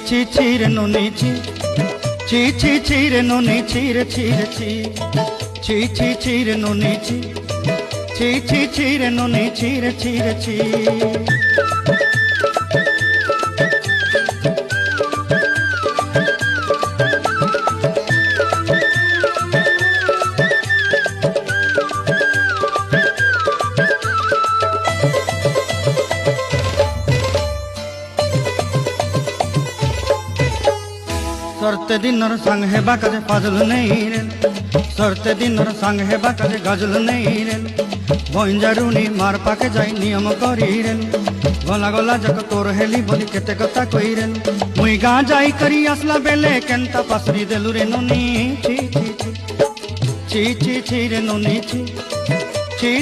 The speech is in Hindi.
ছি রে নুনি ছি রে নুনি ছি রে ছি রে নুনি ছি রে নুনি ছি। सरते दिनर संग है बाकाजे फाजल नहीं रे, सरते दिनर संग है बाकाजे गजल नहीं रे। बंजारुनी मार पाके जाई नियम करी रे, गला गला जक तोर हेली बोली केते कथा कई रे। मुई गा जाई करी असला बेले केंता पासरी देलु रे नुनी छी रे नुनी छी।